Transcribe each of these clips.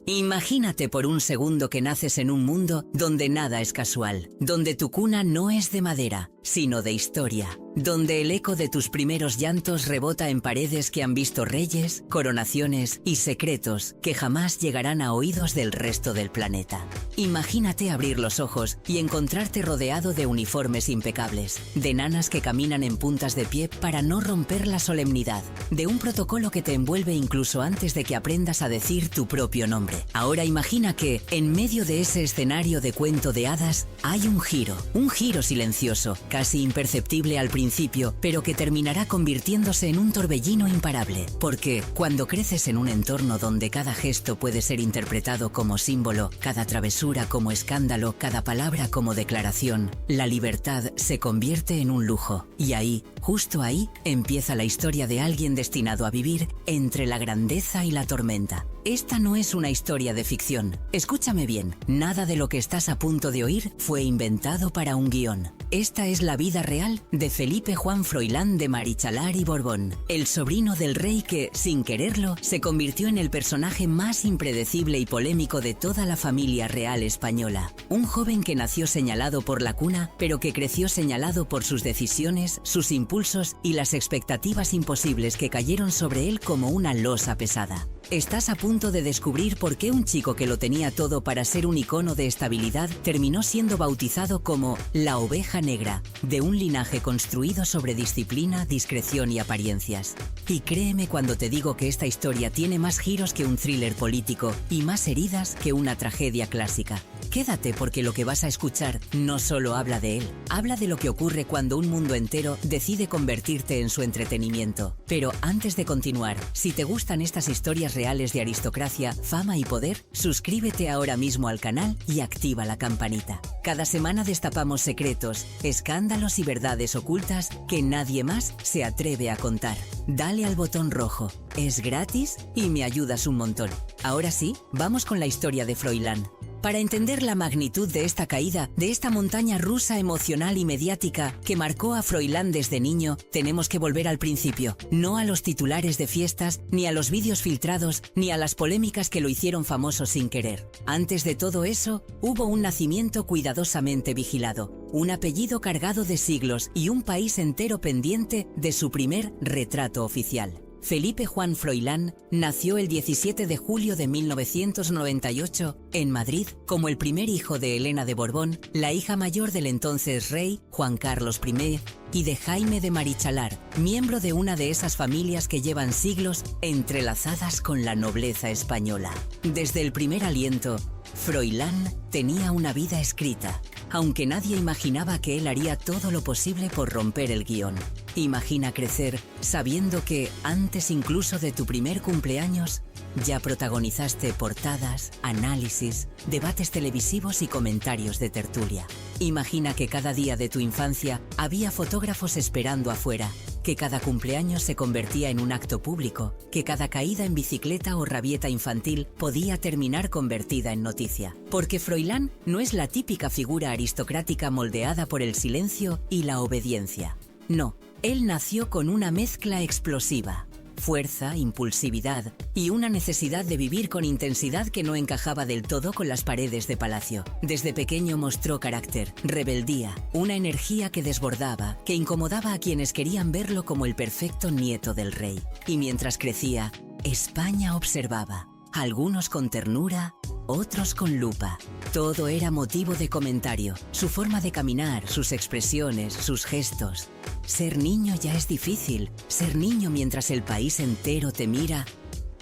Imagínate por un segundo que naces en un mundo donde nada es casual, donde tu cuna no es de madera, sino de historia, donde el eco de tus primeros llantos rebota en paredes que han visto reyes, coronaciones y secretos que jamás llegarán a oídos del resto del planeta. Imagínate abrir los ojos y encontrarte rodeado de uniformes impecables, de nanas que caminan en puntas de pie para no romper la solemnidad, de un protocolo que te envuelve incluso antes de que aprendas a decir tu propio nombre. Ahora imagina que, en medio de ese escenario de cuento de hadas, hay un giro silencioso, casi imperceptible al principio, pero que terminará convirtiéndose en un torbellino imparable. Porque, cuando creces en un entorno donde cada gesto puede ser interpretado como símbolo, cada travesura como escándalo, cada palabra como declaración, la libertad se convierte en un lujo. Y ahí, justo ahí, empieza la historia de alguien destinado a vivir entre la grandeza y la tormenta. Esta no es una historia de ficción. Escúchame bien, nada de lo que estás a punto de oír fue inventado para un guión. Esta es la vida real de Felipe Juan Froilán de Marichalar y Borbón, el sobrino del rey que, sin quererlo, se convirtió en el personaje más impredecible y polémico de toda la familia real española. Un joven que nació señalado por la cuna, pero que creció señalado por sus decisiones, sus impulsos y las expectativas imposibles que cayeron sobre él como una losa pesada. Estás a punto de descubrir por qué un chico que lo tenía todo para ser un icono de estabilidad terminó siendo bautizado como la oveja negra, de un linaje construido sobre disciplina, discreción y apariencias. Y créeme cuando te digo que esta historia tiene más giros que un thriller político y más heridas que una tragedia clásica. Quédate porque lo que vas a escuchar no solo habla de él, habla de lo que ocurre cuando un mundo entero decide convertirte en su entretenimiento. Pero antes de continuar, si te gustan estas historias reales de aristocracia, fama y poder, suscríbete ahora mismo al canal y activa la campanita. Cada semana destapamos secretos, escándalos y verdades ocultas que nadie más se atreve a contar. Dale al botón rojo, es gratis y me ayudas un montón. Ahora sí, vamos con la historia de Froilán. Para entender la magnitud de esta caída, de esta montaña rusa emocional y mediática que marcó a Froilán desde niño, tenemos que volver al principio, no a los titulares de fiestas, ni a los vídeos filtrados, ni a las polémicas que lo hicieron famoso sin querer. Antes de todo eso, hubo un nacimiento cuidadosamente vigilado, un apellido cargado de siglos y un país entero pendiente de su primer retrato oficial. Felipe Juan Froilán nació el 17 de julio de 1998 en Madrid como el primer hijo de Elena de Borbón, la hija mayor del entonces rey Juan Carlos I, y de Jaime de Marichalar, miembro de una de esas familias que llevan siglos entrelazadas con la nobleza española. Desde el primer aliento, Froilán tenía una vida escrita, aunque nadie imaginaba que él haría todo lo posible por romper el guión. Imagina crecer sabiendo que, antes incluso de tu primer cumpleaños, ya protagonizaste portadas, análisis, debates televisivos y comentarios de tertulia. Imagina que cada día de tu infancia había fotógrafos esperando afuera, que cada cumpleaños se convertía en un acto público, que cada caída en bicicleta o rabieta infantil podía terminar convertida en noticia. Porque Froilán no es la típica figura aristocrática moldeada por el silencio y la obediencia. No, él nació con una mezcla explosiva. Fuerza, impulsividad y una necesidad de vivir con intensidad que no encajaba del todo con las paredes de palacio. Desde pequeño mostró carácter, rebeldía, una energía que desbordaba, que incomodaba a quienes querían verlo como el perfecto nieto del rey. Y mientras crecía, España observaba, algunos con ternura, otros con lupa. Todo era motivo de comentario, su forma de caminar, sus expresiones, sus gestos. Ser niño ya es difícil, ser niño mientras el país entero te mira,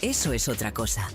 eso es otra cosa.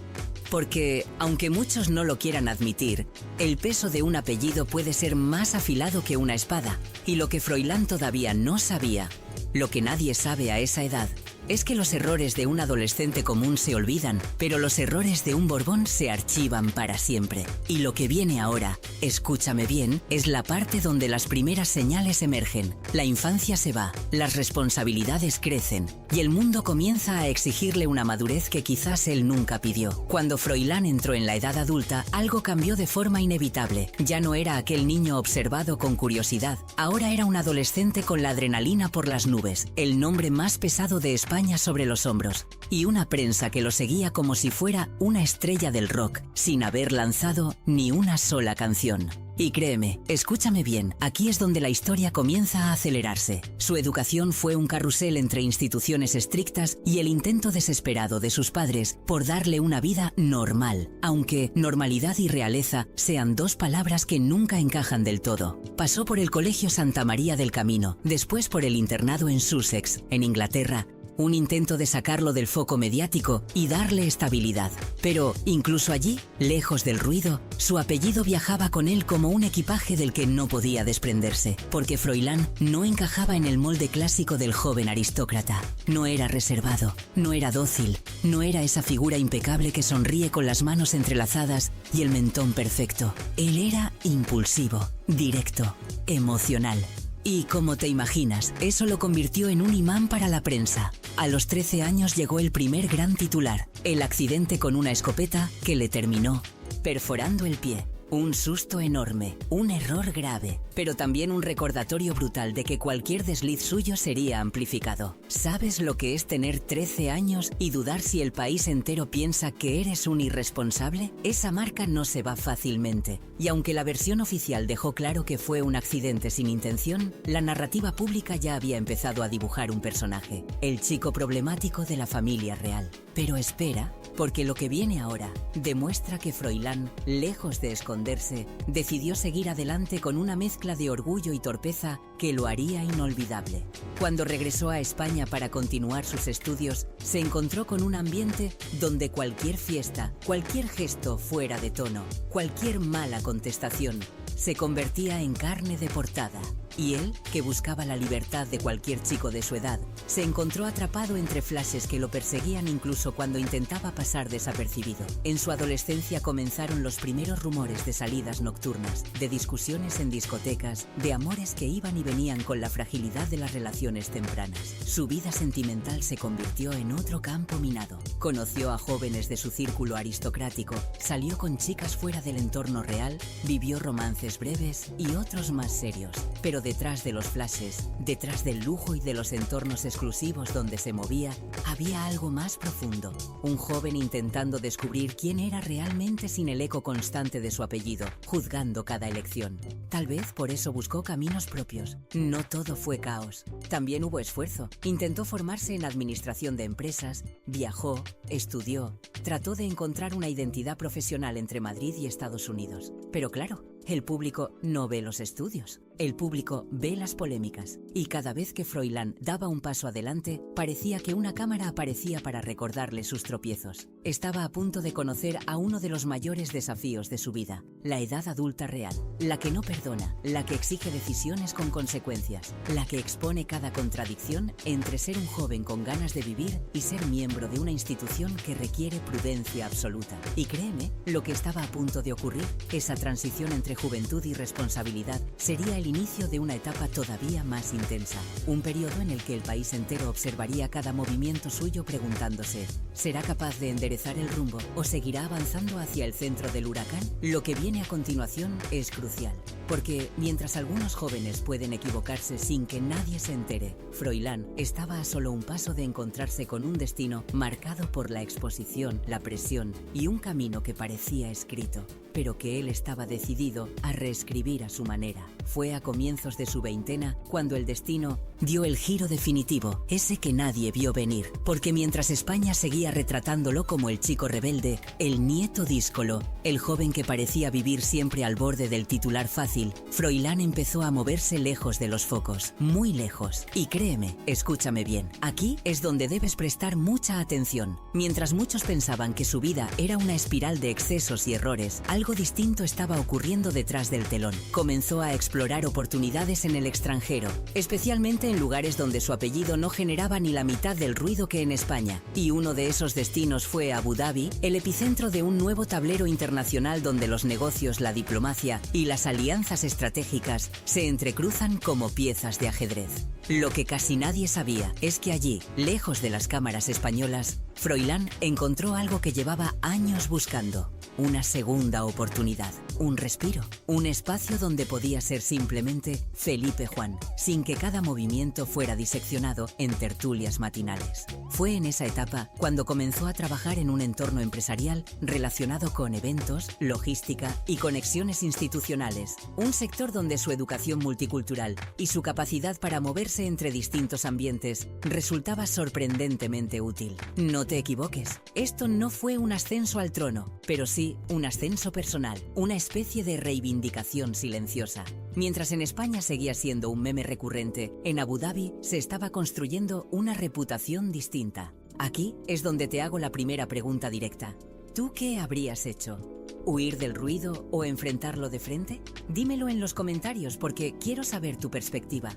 Porque, aunque muchos no lo quieran admitir, el peso de un apellido puede ser más afilado que una espada. Y lo que Froilán todavía no sabía, lo que nadie sabe a esa edad, es que los errores de un adolescente común se olvidan, pero los errores de un Borbón se archivan para siempre. Y lo que viene ahora, escúchame bien, es la parte donde las primeras señales emergen. La infancia se va, las responsabilidades crecen, y el mundo comienza a exigirle una madurez que quizás él nunca pidió. Cuando Froilán entró en la edad adulta, algo cambió de forma inevitable. Ya no era aquel niño observado con curiosidad, ahora era un adolescente con la adrenalina por las nubes, el nombre más pesado de España España sobre los hombros y una prensa que lo seguía como si fuera una estrella del rock, sin haber lanzado ni una sola canción. Y créeme, escúchame bien, aquí es donde la historia comienza a acelerarse. Su educación fue un carrusel entre instituciones estrictas y el intento desesperado de sus padres por darle una vida normal, aunque normalidad y realeza sean dos palabras que nunca encajan del todo. Pasó por el Colegio Santa María del Camino, después por el internado en Sussex, en Inglaterra, un intento de sacarlo del foco mediático y darle estabilidad. Pero, incluso allí, lejos del ruido, su apellido viajaba con él como un equipaje del que no podía desprenderse, porque Froilán no encajaba en el molde clásico del joven aristócrata. No era reservado, no era dócil, no era esa figura impecable que sonríe con las manos entrelazadas y el mentón perfecto. Él era impulsivo, directo, emocional. Y como te imaginas, eso lo convirtió en un imán para la prensa. A los 13 años llegó el primer gran titular, el accidente con una escopeta que le terminó perforando el pie. Un susto enorme, un error grave, pero también un recordatorio brutal de que cualquier desliz suyo sería amplificado. ¿Sabes lo que es tener 13 años y dudar si el país entero piensa que eres un irresponsable? Esa marca no se va fácilmente. Y aunque la versión oficial dejó claro que fue un accidente sin intención, la narrativa pública ya había empezado a dibujar un personaje, el chico problemático de la familia real. Pero espera, porque lo que viene ahora demuestra que Froilán, lejos de esconderse, decidió seguir adelante con una mezcla de orgullo y torpeza que lo haría inolvidable. Cuando regresó a España para continuar sus estudios, se encontró con un ambiente donde cualquier fiesta, cualquier gesto fuera de tono, cualquier mala contestación, se convertía en carne de portada. Y él, que buscaba la libertad de cualquier chico de su edad, se encontró atrapado entre flashes que lo perseguían incluso cuando intentaba pasar desapercibido. En su adolescencia comenzaron los primeros rumores de salidas nocturnas, de discusiones en discotecas, de amores que iban y venían con la fragilidad de las relaciones tempranas. Su vida sentimental se convirtió en otro campo minado. Conoció a jóvenes de su círculo aristocrático, salió con chicas fuera del entorno real, vivió romances breves y otros más serios. Pero detrás de los flashes, detrás del lujo y de los entornos exclusivos donde se movía, había algo más profundo. Un joven intentando descubrir quién era realmente sin el eco constante de su apellido, juzgando cada elección. Tal vez por eso buscó caminos propios. No todo fue caos. También hubo esfuerzo. Intentó formarse en administración de empresas, viajó, estudió, trató de encontrar una identidad profesional entre Madrid y Estados Unidos. Pero claro, el público no ve los estudios. El público ve las polémicas. Y cada vez que Froilán daba un paso adelante, parecía que una cámara aparecía para recordarle sus tropiezos. Estaba a punto de conocer a uno de los mayores desafíos de su vida, la edad adulta real, la que no perdona, la que exige decisiones con consecuencias, la que expone cada contradicción entre ser un joven con ganas de vivir y ser miembro de una institución que requiere prudencia absoluta. Y créeme, lo que estaba a punto de ocurrir, esa transición entre juventud y responsabilidad, sería el inicio de una etapa todavía más intensa. Un periodo en el que el país entero observaría cada movimiento suyo preguntándose, ¿será capaz de enderezar el rumbo o seguirá avanzando hacia el centro del huracán? Lo que viene a continuación es crucial, porque mientras algunos jóvenes pueden equivocarse sin que nadie se entere, Froilán estaba a solo un paso de encontrarse con un destino marcado por la exposición, la presión y un camino que parecía escrito, pero que él estaba decidido a reescribir a su manera. Fue a comienzos de su veintena cuando el destino dio el giro definitivo, ese que nadie vio venir, porque mientras España seguía retratándolo como el chico rebelde, el nieto díscolo, el joven que parecía vivir siempre al borde del titular fácil, Froilán empezó a moverse lejos de los focos, muy lejos. Y créeme, escúchame bien, aquí es donde debes prestar mucha atención. Mientras muchos pensaban que su vida era una espiral de excesos y errores, algo distinto estaba ocurriendo detrás del telón. Comenzó a explorar oportunidades en el extranjero, especialmente en lugares donde su apellido no generaba ni la mitad del ruido que en España. Y uno de esos destinos fue Abu Dhabi, el epicentro de un nuevo tablero internacional donde los negocios, la diplomacia y las alianzas estratégicas se entrecruzan como piezas de ajedrez. Lo que casi nadie sabía es que allí, lejos de las cámaras españolas, Froilán encontró algo que llevaba años buscando, una segunda oportunidad. un respiro, un espacio donde podía ser simplemente Felipe Juan, sin que cada movimiento fuera diseccionado en tertulias matinales. Fue en esa etapa cuando comenzó a trabajar en un entorno empresarial relacionado con eventos, logística y conexiones institucionales, un sector donde su educación multicultural y su capacidad para moverse entre distintos ambientes resultaba sorprendentemente útil. No te equivoques, esto no fue un ascenso al trono, pero sí un ascenso personal, una especie de reivindicación silenciosa. Mientras en España seguía siendo un meme recurrente, en Abu Dhabi se estaba construyendo una reputación distinta. Aquí es donde te hago la primera pregunta directa. ¿Tú qué habrías hecho? ¿Huir del ruido o enfrentarlo de frente? Dímelo en los comentarios porque quiero saber tu perspectiva.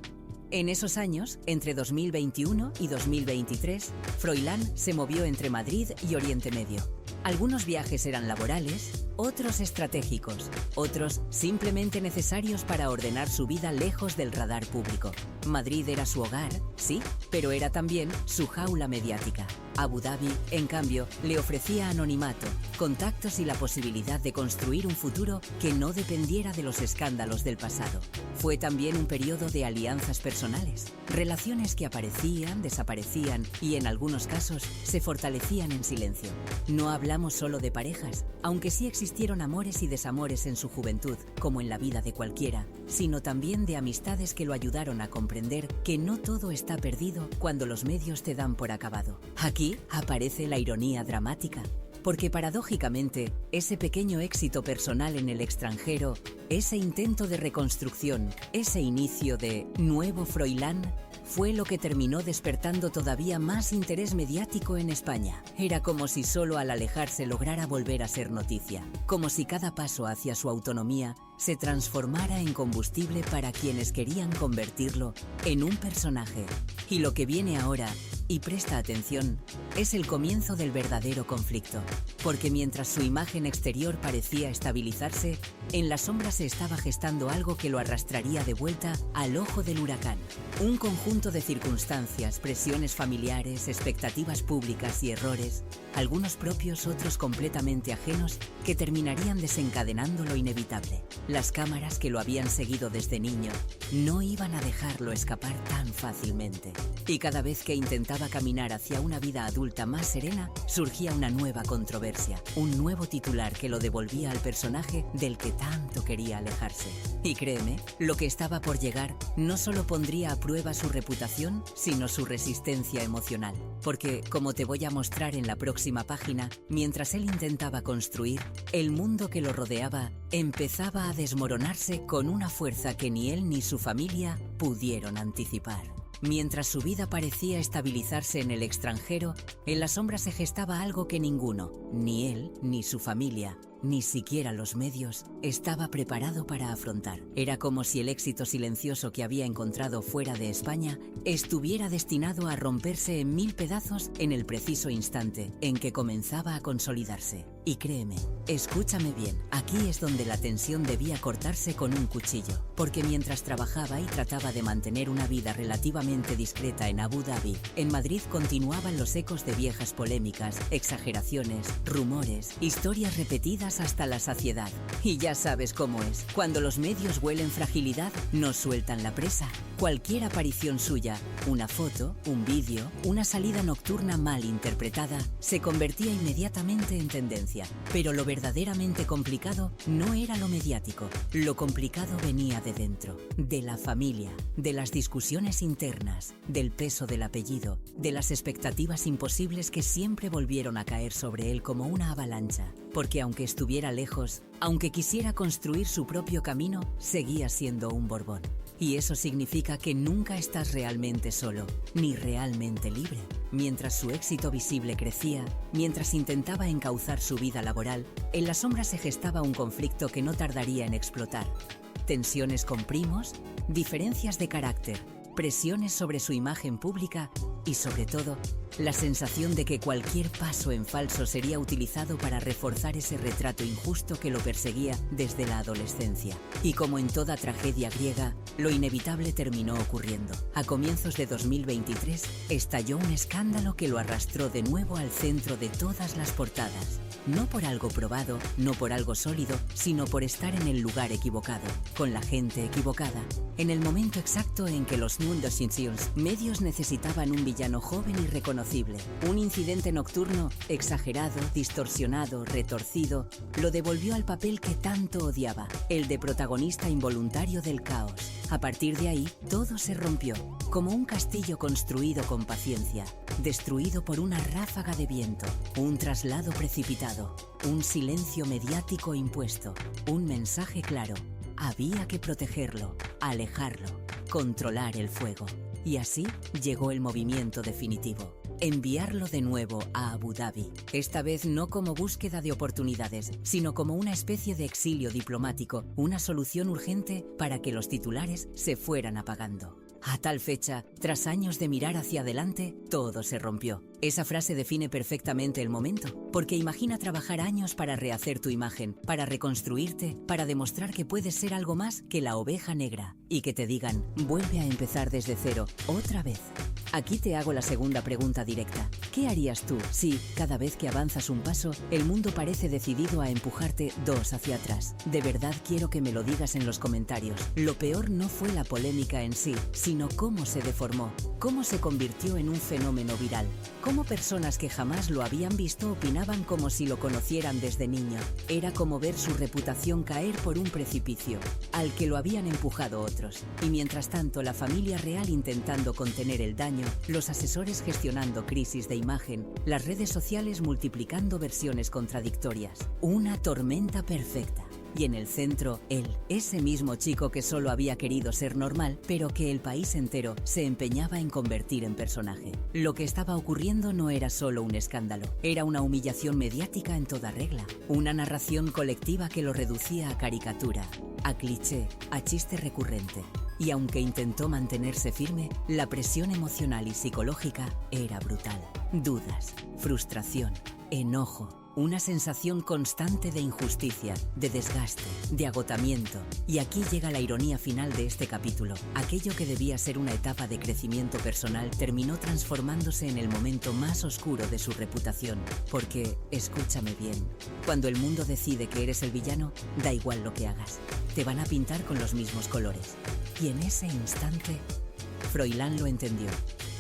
En esos años, entre 2021 y 2023, Froilán se movió entre Madrid y Oriente Medio. Algunos viajes eran laborales, otros estratégicos, otros simplemente necesarios para ordenar su vida lejos del radar público. Madrid era su hogar, sí, pero era también su jaula mediática. Abu Dhabi, en cambio, le ofrecía anonimato, contactos y la posibilidad de construir un futuro que no dependiera de los escándalos del pasado. Fue también un periodo de alianzas personales, relaciones que aparecían, desaparecían y en algunos casos se fortalecían en silencio. No hablamos solo de parejas, aunque sí existieron amores y desamores en su juventud, como en la vida de cualquiera, sino también de amistades que lo ayudaron a comprender que no todo está perdido cuando los medios te dan por acabado. Aquí aparece la ironía dramática, porque paradójicamente, ese pequeño éxito personal en el extranjero, ese intento de reconstrucción, ese inicio de nuevo Froilán, fue lo que terminó despertando todavía más interés mediático en España. Era como si solo al alejarse lograra volver a ser noticia, como si cada paso hacia su autonomía se transformara en combustible para quienes querían convertirlo en un personaje. Y lo que viene ahora, y presta atención, es el comienzo del verdadero conflicto, porque mientras su imagen exterior parecía estabilizarse, en la sombra se estaba gestando algo que lo arrastraría de vuelta al ojo del huracán. Un conjunto de circunstancias, presiones familiares, expectativas públicas y errores, algunos propios, otros completamente ajenos, que terminarían desencadenando lo inevitable. Las cámaras que lo habían seguido desde niño no iban a dejarlo escapar tan fácilmente. Y cada vez que intentaba caminar hacia una vida adulta más serena, surgía una nueva controversia, un nuevo titular que lo devolvía al personaje del que tanto quería alejarse. Y créeme, lo que estaba por llegar no solo pondría a prueba su reputación, sino su resistencia emocional. Porque, como te voy a mostrar en la próxima página, mientras él intentaba construir, el mundo que lo rodeaba empezaba a desmoronarse con una fuerza que ni él ni su familia pudieron anticipar. Mientras su vida parecía estabilizarse en el extranjero, en la sombra se gestaba algo que ninguno, ni él, ni su familia, ni siquiera los medios, estaba preparado para afrontar. Era como si el éxito silencioso que había encontrado fuera de España estuviera destinado a romperse en 1000 pedazos en el preciso instante en que comenzaba a consolidarse. Y créeme, escúchame bien, aquí es donde la tensión debía cortarse con un cuchillo, porque mientras trabajaba y trataba de mantener una vida relativamente discreta en Abu Dhabi, en Madrid continuaban los ecos de viejas polémicas, exageraciones, rumores, historias repetidas hasta la saciedad. Y ya sabes cómo es, cuando los medios huelen fragilidad, no sueltan la presa. Cualquier aparición suya, una foto, un vídeo, una salida nocturna mal interpretada, se convertía inmediatamente en tendencia. Pero lo verdaderamente complicado no era lo mediático. Lo complicado venía de dentro, de la familia, de las discusiones internas, del peso del apellido, de las expectativas imposibles que siempre volvieron a caer sobre él como una avalancha. Porque aunque estuviera lejos, aunque quisiera construir su propio camino, seguía siendo un Borbón. Y eso significa que nunca estás realmente solo, ni realmente libre. Mientras su éxito visible crecía, mientras intentaba encauzar su vida laboral, en la sombra se gestaba un conflicto que no tardaría en explotar. Tensiones con primos, diferencias de carácter, presiones sobre su imagen pública y, sobre todo, la sensación de que cualquier paso en falso sería utilizado para reforzar ese retrato injusto que lo perseguía desde la adolescencia. Y como en toda tragedia griega, lo inevitable terminó ocurriendo. A comienzos de 2023, estalló un escándalo que lo arrastró de nuevo al centro de todas las portadas. no por algo probado, no por algo sólido, sino por estar en el lugar equivocado, con la gente equivocada, en el momento exacto en que los mundos medios necesitaban un villano joven y reconocible. Un incidente nocturno, exagerado, distorsionado, retorcido, lo devolvió al papel que tanto odiaba, el de protagonista involuntario del caos. A partir de ahí, todo se rompió, como un castillo construido con paciencia, destruido por una ráfaga de viento, un traslado precipitado, un silencio mediático impuesto, un mensaje claro. Había que protegerlo, alejarlo, controlar el fuego. Y así llegó el movimiento definitivo. Enviarlo de nuevo a Abu Dhabi. Esta vez no como búsqueda de oportunidades, sino como una especie de exilio diplomático, una solución urgente para que los titulares se fueran apagando. A tal fecha, tras años de mirar hacia adelante, todo se rompió. Esa frase define perfectamente el momento, porque imagina trabajar años para rehacer tu imagen, para reconstruirte, para demostrar que puedes ser algo más que la oveja negra, y que te digan, vuelve a empezar desde cero, otra vez. Aquí te hago la segunda pregunta directa. ¿Qué harías tú si, cada vez que avanzas un paso, el mundo parece decidido a empujarte 2 hacia atrás? De verdad quiero que me lo digas en los comentarios. Lo peor no fue la polémica en sí, sino cómo se deformó, cómo se convirtió en un fenómeno viral, cómo personas que jamás lo habían visto opinaban como si lo conocieran desde niño. Era como ver su reputación caer por un precipicio, al que lo habían empujado otros. Y mientras tanto, la familia real intentando contener el daño, los asesores gestionando crisis de imagen, las redes sociales multiplicando versiones contradictorias. Una tormenta perfecta. Y en el centro, él, ese mismo chico que solo había querido ser normal, pero que el país entero se empeñaba en convertir en personaje. Lo que estaba ocurriendo no era solo un escándalo, era una humillación mediática en toda regla, una narración colectiva que lo reducía a caricatura, a cliché, a chiste recurrente. Y aunque intentó mantenerse firme, la presión emocional y psicológica era brutal. Dudas, frustración, enojo, una sensación constante de injusticia, de desgaste, de agotamiento. Y aquí llega la ironía final de este capítulo. Aquello que debía ser una etapa de crecimiento personal terminó transformándose en el momento más oscuro de su reputación. Porque, escúchame bien, cuando el mundo decide que eres el villano, da igual lo que hagas. Te van a pintar con los mismos colores. Y en ese instante, Froilán lo entendió.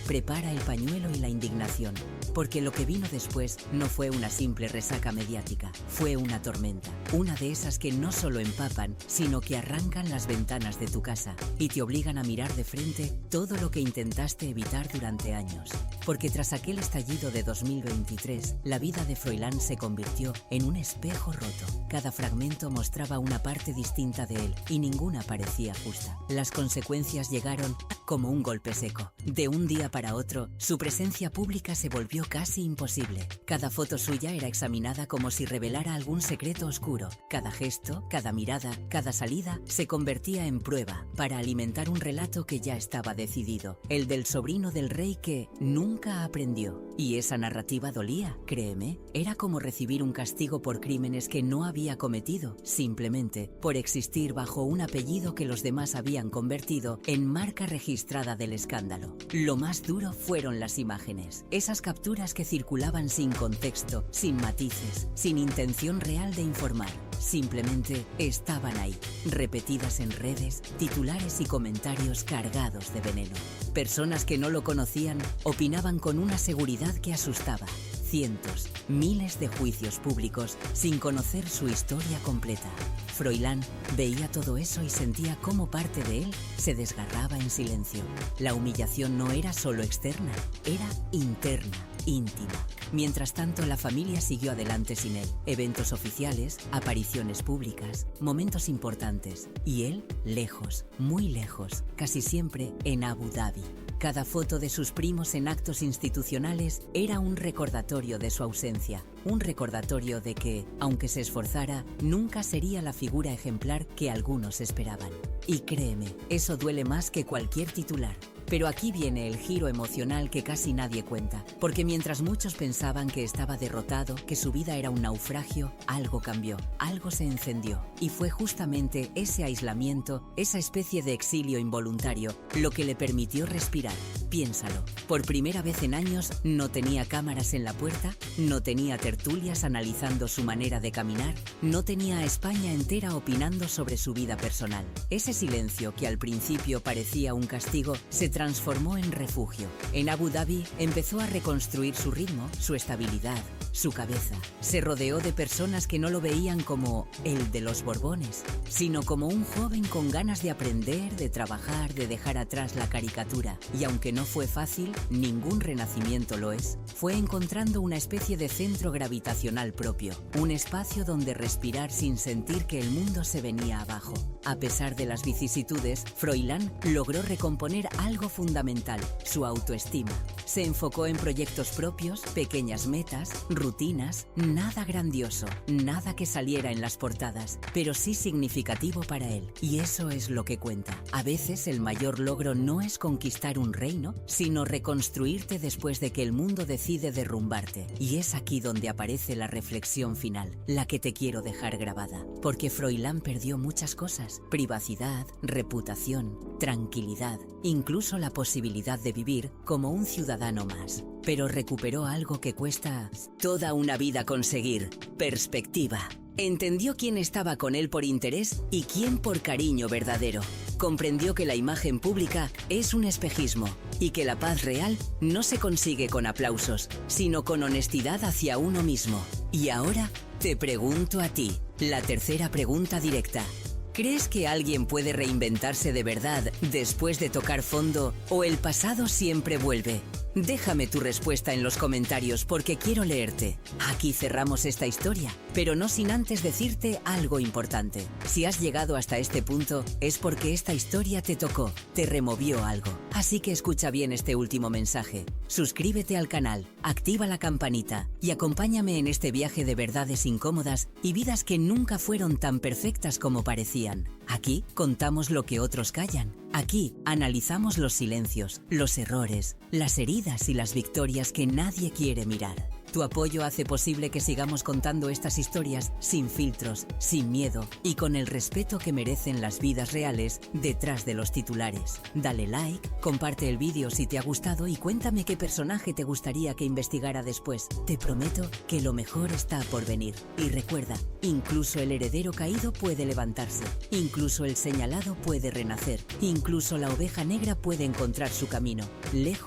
Prepara el pañuelo y la indignación, porque lo que vino después no fue una simple resaca mediática, fue una tormenta, una de esas que no solo empapan, sino que arrancan las ventanas de tu casa y te obligan a mirar de frente todo lo que intentaste evitar durante años. Porque tras aquel estallido de 2023, la vida de Froilán se convirtió en un espejo roto. Cada fragmento mostraba una parte distinta de él y ninguna parecía justa. Las consecuencias llegaron como un golpe seco. De un día para otro, su presencia pública se volvió casi imposible. Cada foto suya era examinada como si revelara algún secreto oscuro. Cada gesto, cada mirada, cada salida se convertía en prueba para alimentar un relato que ya estaba decidido, el del sobrino del rey que nunca aprendió. Y esa narrativa dolía, créeme. Era como recibir un castigo por crímenes que no había cometido, simplemente por existir bajo un apellido que los demás habían convertido en marca registrada del escándalo. Lo más duro fueron las imágenes, esas capturas que circulaban sin contexto, sin matices, sin intención real de informar. Simplemente estaban ahí, repetidas en redes, titulares y comentarios cargados de veneno. Personas que no lo conocían opinaban con una seguridad que asustaba. Cientos, miles de juicios públicos sin conocer su historia completa. Froilán veía todo eso y sentía cómo parte de él se desgarraba en silencio. La humillación no era solo externa, era interna, íntima. Mientras tanto, la familia siguió adelante sin él. Eventos oficiales, apariciones públicas, momentos importantes. Y él, lejos, muy lejos, casi siempre en Abu Dhabi. Cada foto de sus primos en actos institucionales era un recordatorio de su ausencia, un recordatorio de que, aunque se esforzara, nunca sería la figura ejemplar que algunos esperaban. Y créeme, eso duele más que cualquier titular. Pero aquí viene el giro emocional que casi nadie cuenta, porque mientras muchos pensaban que estaba derrotado, que su vida era un naufragio, algo cambió, algo se encendió. Y fue justamente ese aislamiento, esa especie de exilio involuntario, lo que le permitió respirar. Piénsalo. Por primera vez en años no tenía cámaras en la puerta, no tenía tertulias analizando su manera de caminar, no tenía a España entera opinando sobre su vida personal. Ese silencio que al principio parecía un castigo se transformó en refugio. En Abu Dhabi empezó a reconstruir su ritmo, su estabilidad, su cabeza. Se rodeó de personas que no lo veían como el de los Borbones, sino como un joven con ganas de aprender, de trabajar, de dejar atrás la caricatura. Y aunque no fue fácil, ningún renacimiento lo es, fue encontrando una especie de centro gravitacional propio, un espacio donde respirar sin sentir que el mundo se venía abajo. A pesar de las vicisitudes, Froilán logró recomponer algo fundamental, su autoestima. Se enfocó en proyectos propios, pequeñas metas, rutinas, nada grandioso, nada que saliera en las portadas, pero sí significativo para él. Y eso es lo que cuenta. A veces el mayor logro no es conquistar un reino, sino reconstruirte después de que el mundo decide derrumbarte. Y es aquí donde aparece la reflexión final, la que te quiero dejar grabada. Porque Froilán perdió muchas cosas: privacidad, reputación, tranquilidad, incluso la posibilidad de vivir como un ciudadano más. Pero recuperó algo que cuesta toda una vida conseguir: perspectiva. Entendió quién estaba con él por interés y quién por cariño verdadero. Comprendió que la imagen pública es un espejismo y que la paz real no se consigue con aplausos, sino con honestidad hacia uno mismo. Y ahora te pregunto a ti, la tercera pregunta directa. ¿Crees que alguien puede reinventarse de verdad después de tocar fondo o el pasado siempre vuelve? Déjame tu respuesta en los comentarios porque quiero leerte. Aquí cerramos esta historia, pero no sin antes decirte algo importante. Si has llegado hasta este punto, es porque esta historia te tocó, te removió algo. Así que escucha bien este último mensaje. Suscríbete al canal, activa la campanita y acompáñame en este viaje de verdades incómodas y vidas que nunca fueron tan perfectas como parecían. Aquí contamos lo que otros callan. Aquí analizamos los silencios, los errores, las heridas y las victorias que nadie quiere mirar. Tu apoyo hace posible que sigamos contando estas historias sin filtros, sin miedo y con el respeto que merecen las vidas reales detrás de los titulares. Dale like, comparte el vídeo si te ha gustado y cuéntame qué personaje te gustaría que investigara después. Te prometo que lo mejor está por venir. Y recuerda, incluso el heredero caído puede levantarse, incluso el señalado puede renacer, incluso la oveja negra puede encontrar su camino, lejos